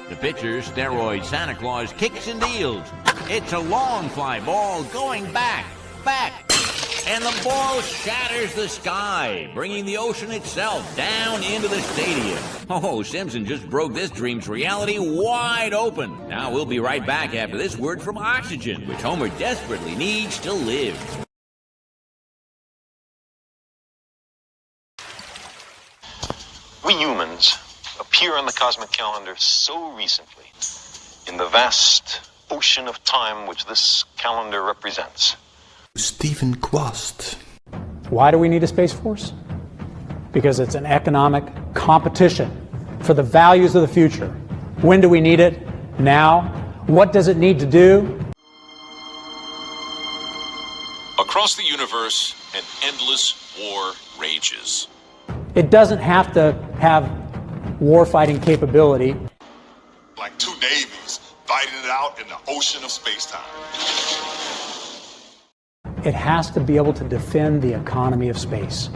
The pitcher, steroid Santa Claus, kicks and deals. It's a long fly ball going back. And the ball shatters the sky, bringing the ocean itself down into the stadium. Oh, Simpson just broke this dream's reality wide open. Now we'll be right back after this word from oxygen, which Homer desperately needs to live. We humans appear on the cosmic calendar so recently in the vast ocean of time which this calendar represents. Stephen Kwast. Why do we need a Space Force? Because it's an economic competition for the values of the future. When do we need it? Now. What does it need to do? Across the universe, an endless war rages. It doesn't have to have war-fighting capability. Like two navies fighting it out in the ocean of space-time. It has to be able to defend the economy of space.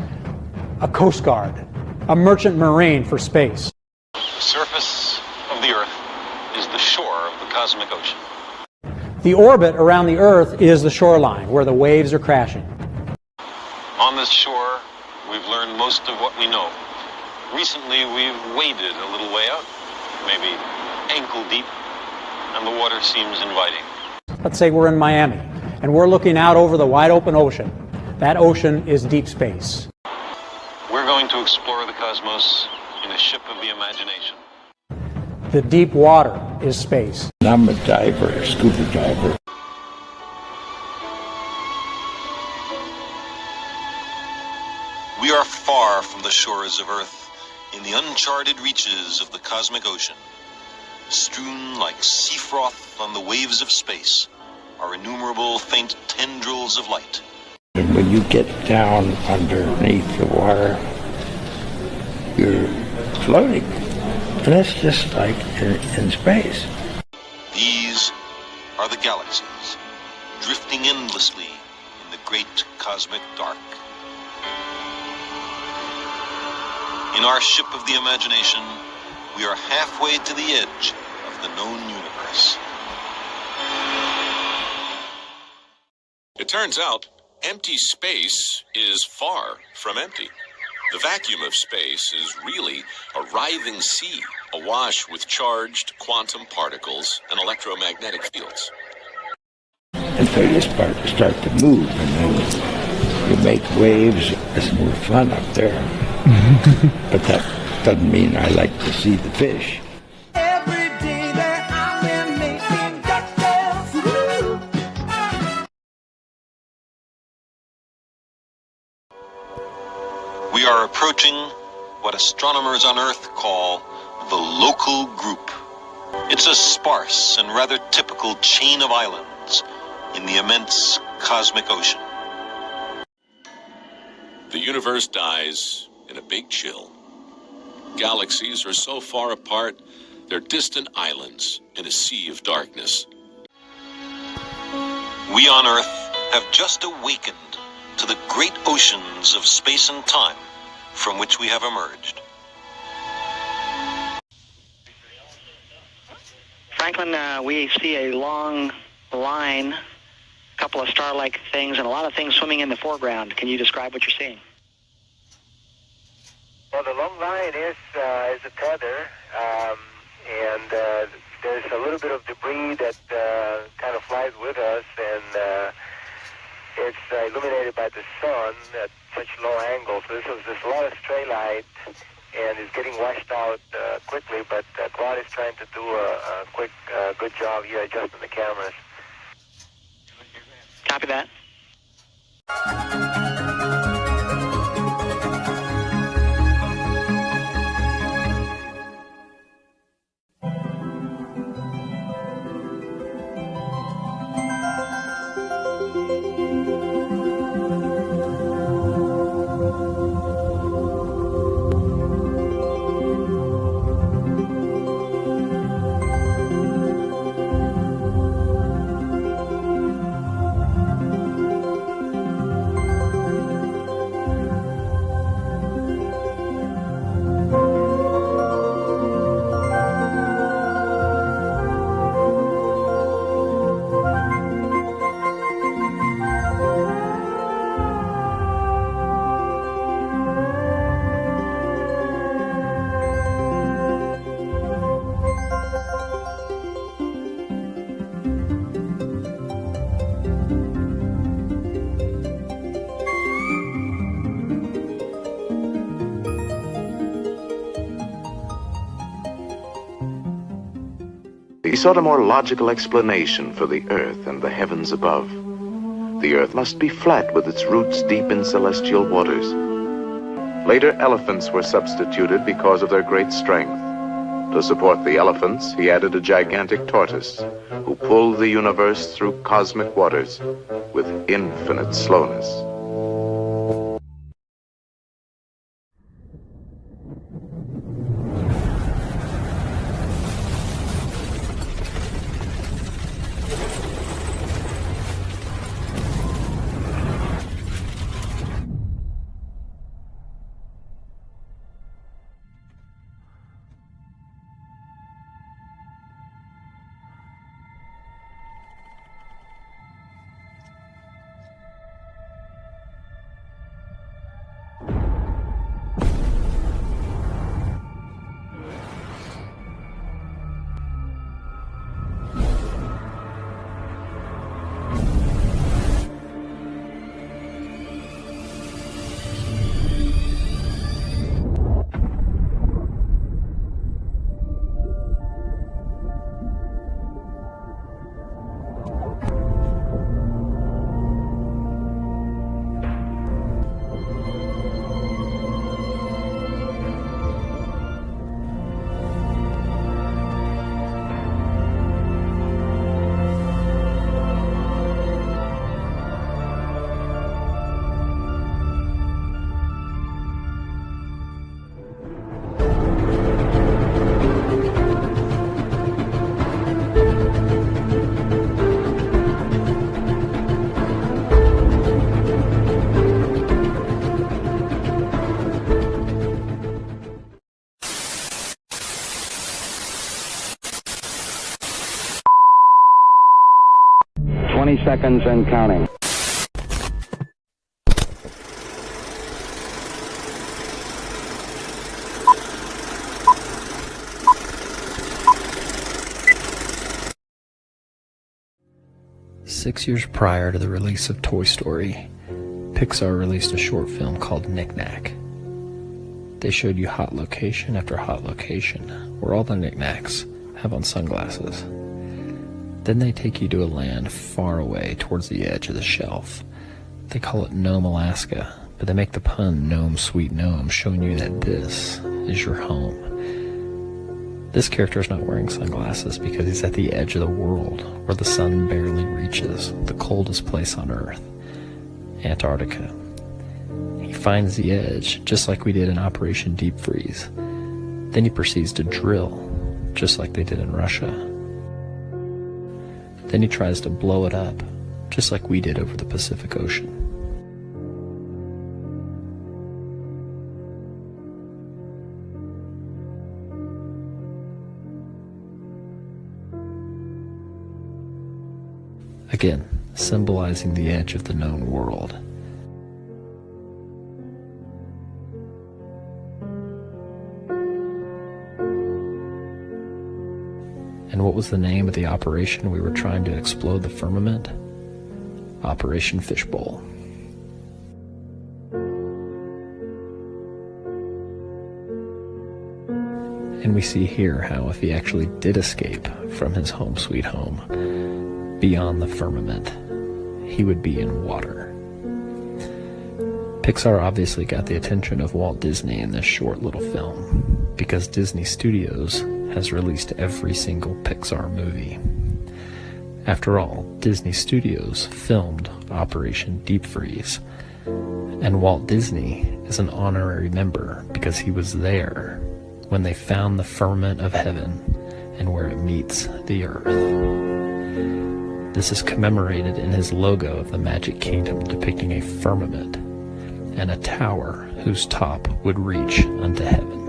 A Coast Guard, a merchant marine for space. The surface of the Earth is the shore of the cosmic ocean. The orbit around the Earth is the shoreline, where the waves are crashing. On this shore, we've learned most of what we know. Recently, we've waded a little way out, maybe ankle deep, and the water seems inviting. Let's say we're in Miami, and we're looking out over the wide open ocean. That ocean is deep space. We're going to explore the cosmos in a ship of the imagination. The deep water is space. I'm a diver, a scuba diver. We are far from the shores of Earth, in the uncharted reaches of the cosmic ocean. Strewn like sea froth on the waves of space are innumerable faint tendrils of light. And when you get down underneath the water, you're floating. And it's just like in space. These are the galaxies, drifting endlessly in the great cosmic dark. In our ship of the imagination, we are halfway to the edge of the known universe. It turns out, empty space is far from empty. The vacuum of space is really a writhing sea, awash with charged quantum particles and electromagnetic fields. And so you start to move, and then you make waves. It's more fun up there. But that doesn't mean I like to see the fish. Every day that I'm in making cocktails. We are approaching what astronomers on Earth call the local group. It's a sparse and rather typical chain of islands in the immense cosmic ocean. The universe dies in a big chill. Galaxies are so far apart, they're distant islands in a sea of darkness. We on Earth have just awakened to the great oceans of space and time from which we have emerged. Franklin, we see a long line, a couple of star-like things, and a lot of things swimming in the foreground. Can you describe what you're seeing? Well, the long line is a tether, and there's a little bit of debris that kind of flies with us, and it's illuminated by the sun at such low angles. So there's a lot of stray light, and it's getting washed out quickly, but Claude is trying to do a quick, good job here adjusting the cameras. Copy that. He sought a more logical explanation for the earth and the heavens above. The earth must be flat with its roots deep in celestial waters. Later, elephants were substituted because of their great strength. To support the elephants, he added a gigantic tortoise who pulled the universe through cosmic waters with infinite slowness. Seconds and counting. Six years prior to the release of Toy Story, Pixar released a short film called Knick-Knack. They showed you hot location after hot location, where all the knickknacks have on sunglasses. Then they take you to a land far away towards the edge of the shelf. They call it Nome, Alaska, but they make the pun Nome, Sweet Nome, showing you that this is your home. This character is not wearing sunglasses because he's at the edge of the world, where the sun barely reaches, the coldest place on Earth, Antarctica. He finds the edge, just like we did in Operation Deep Freeze. Then he proceeds to drill, just like they did in Russia. Then he tries to blow it up, just like we did over the Pacific Ocean. Again, symbolizing the edge of the known world. And what was the name of the operation we were trying to explode the firmament? Operation Fishbowl. And we see here how if he actually did escape from his home sweet home, beyond the firmament, he would be in water. Pixar obviously got the attention of Walt Disney in this short little film, because Disney Studios has released every single Pixar movie. After all, Disney Studios filmed Operation Deep Freeze, and Walt Disney is an honorary member because he was there when they found the firmament of heaven and where it meets the earth. This is commemorated in his logo of the Magic Kingdom, depicting a firmament and a tower whose top would reach unto heaven.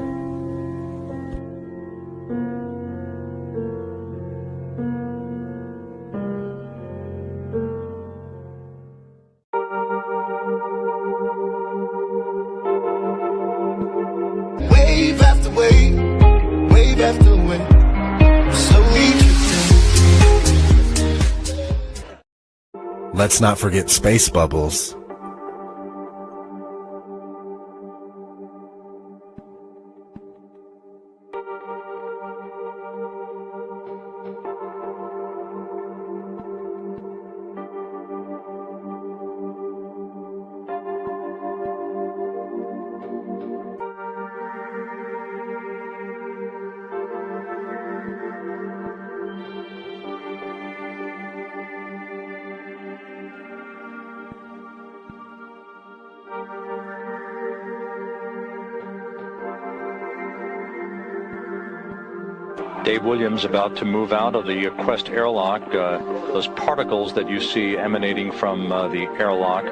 Wave after wave, wave after wave, slowly drifting. Let's not forget space bubbles. Dave Williams about to move out of the Kwast airlock. Those particles that you see emanating from the airlock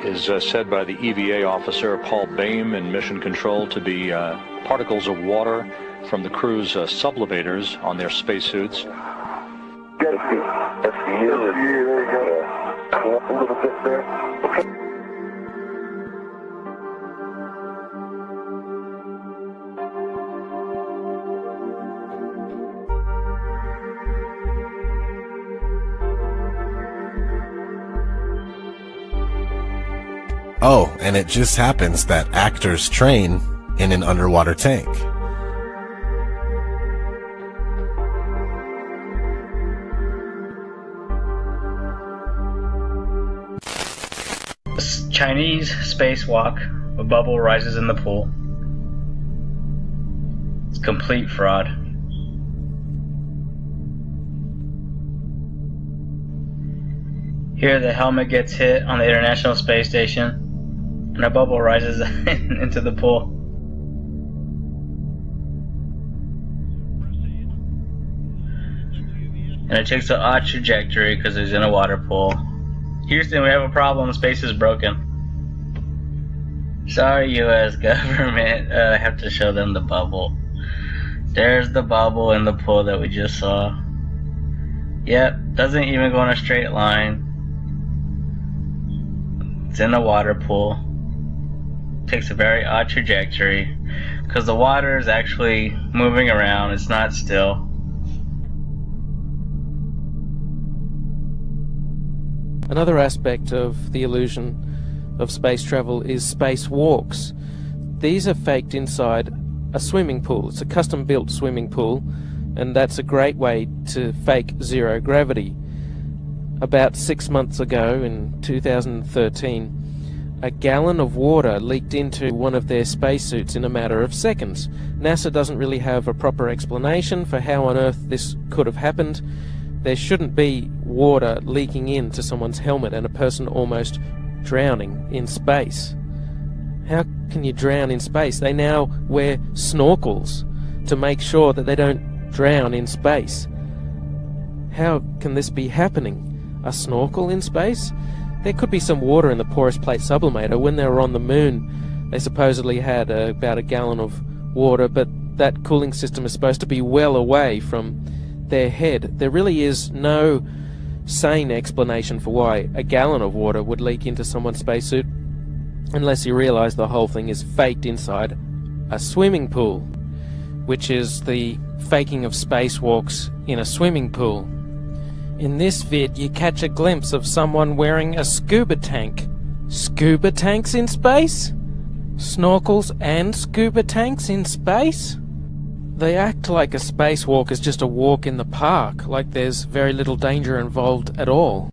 is said by the EVA officer Paul Baim in Mission Control to be particles of water from the crew's sublimators on their spacesuits. Oh, and it just happens that actors train in an underwater tank. Chinese spacewalk. A bubble rises in the pool. It's complete fraud. Here the helmet gets hit on the International Space Station and a bubble rises into the pool. And it takes an odd trajectory because it's in a water pool. Houston, we have a problem. Space is broken. Sorry, U.S. government. I have to show them the bubble. There's the bubble in the pool that we just saw. Yep, doesn't even go in a straight line. It's in a water pool. Takes a very odd trajectory because the water is actually moving around. It's not still. Another aspect of the illusion of space travel is spacewalks. These are faked inside a swimming pool. It's a custom-built swimming pool, and that's a great way to fake zero gravity. About 6 months ago, in 2013, a gallon of water leaked into one of their spacesuits in a matter of seconds. NASA doesn't really have a proper explanation for how on earth this could have happened. There shouldn't be water leaking into someone's helmet and a person almost drowning in space. How can you drown in space? They now wear snorkels to make sure that they don't drown in space. How can this be happening? A snorkel in space? There could be some water in the porous plate sublimator. When they were on the moon, they supposedly had about a gallon of water, but that cooling system is supposed to be well away from their head. There really is no sane explanation for why a gallon of water would leak into someone's spacesuit, unless you realize the whole thing is faked inside a swimming pool, which is the faking of spacewalks in a swimming pool. In this vid, you catch a glimpse of someone wearing a scuba tank. Scuba tanks in space? Snorkels and scuba tanks in space? They act like a spacewalk is just a walk in the park, like there's very little danger involved at all.